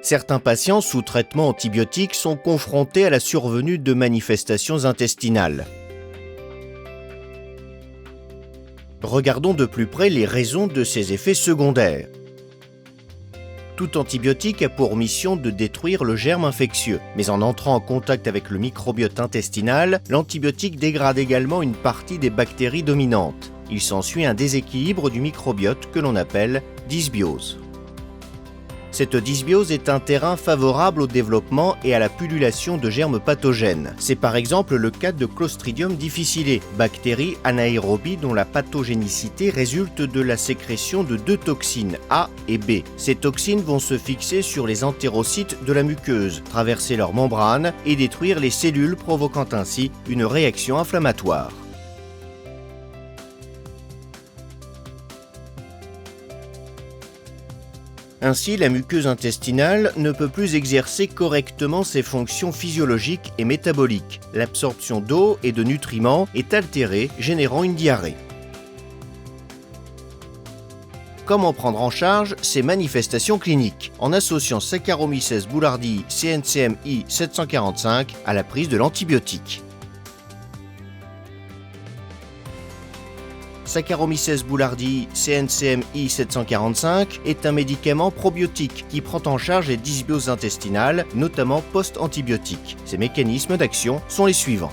Certains patients sous traitement antibiotique sont confrontés à la survenue de manifestations intestinales. Regardons de plus près les raisons de ces effets secondaires. Tout antibiotique a pour mission de détruire le germe infectieux, mais en entrant en contact avec le microbiote intestinal, l'antibiotique dégrade également une partie des bactéries dominantes. Il s'ensuit un déséquilibre du microbiote que l'on appelle dysbiose. Cette dysbiose est un terrain favorable au développement et à la pullulation de germes pathogènes. C'est par exemple le cas de Clostridium difficile, bactérie anaérobie dont la pathogénicité résulte de la sécrétion de deux toxines A et B. Ces toxines vont se fixer sur les entérocytes de la muqueuse, traverser leur membrane et détruire les cellules, provoquant ainsi une réaction inflammatoire. Ainsi, la muqueuse intestinale ne peut plus exercer correctement ses fonctions physiologiques et métaboliques. L'absorption d'eau et de nutriments est altérée, générant une diarrhée. Comment prendre en charge ces manifestations cliniques? En associant Saccharomyces boulardii CNCMI 745 à la prise de l'antibiotique. Saccharomyces boulardii CNCMI 745 est un médicament probiotique qui prend en charge les dysbioses intestinales, notamment post-antibiotiques. Ses mécanismes d'action sont les suivants.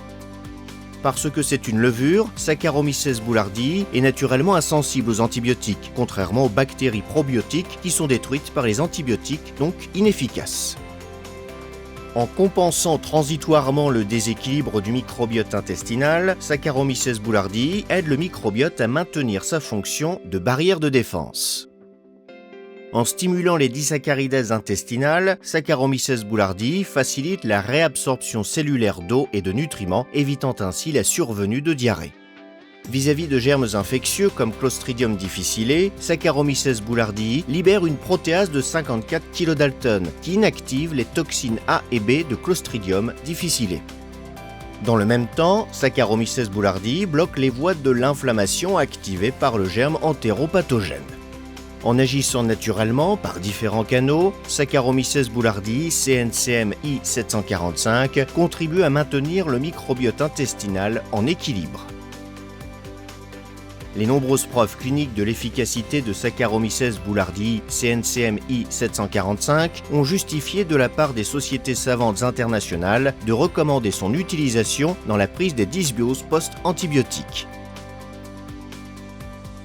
Parce que c'est une levure, Saccharomyces boulardii est naturellement insensible aux antibiotiques, contrairement aux bactéries probiotiques qui sont détruites par les antibiotiques, donc inefficaces. En compensant transitoirement le déséquilibre du microbiote intestinal, Saccharomyces boulardii aide le microbiote à maintenir sa fonction de barrière de défense. En stimulant les disaccharidèses intestinales, Saccharomyces boulardii facilite la réabsorption cellulaire d'eau et de nutriments, évitant ainsi la survenue de diarrhée. Vis-à-vis de germes infectieux comme Clostridium difficile, Saccharomyces boulardii libère une protéase de 54 kilodalton qui inactive les toxines A et B de Clostridium difficile. Dans le même temps, Saccharomyces boulardii bloque les voies de l'inflammation activées par le germe entéropathogène. En agissant naturellement par différents canaux, Saccharomyces boulardii CNCMI 745 contribue à maintenir le microbiote intestinal en équilibre. Les nombreuses preuves cliniques de l'efficacité de Saccharomyces boulardii CNCMI 745 ont justifié de la part des sociétés savantes internationales de recommander son utilisation dans la prise des dysbioses post-antibiotiques.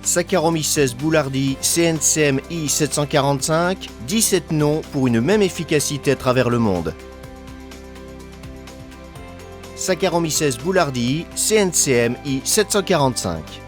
Saccharomyces boulardii CNCMI 745, 17 noms pour une même efficacité à travers le monde. Saccharomyces boulardii CNCMI 745.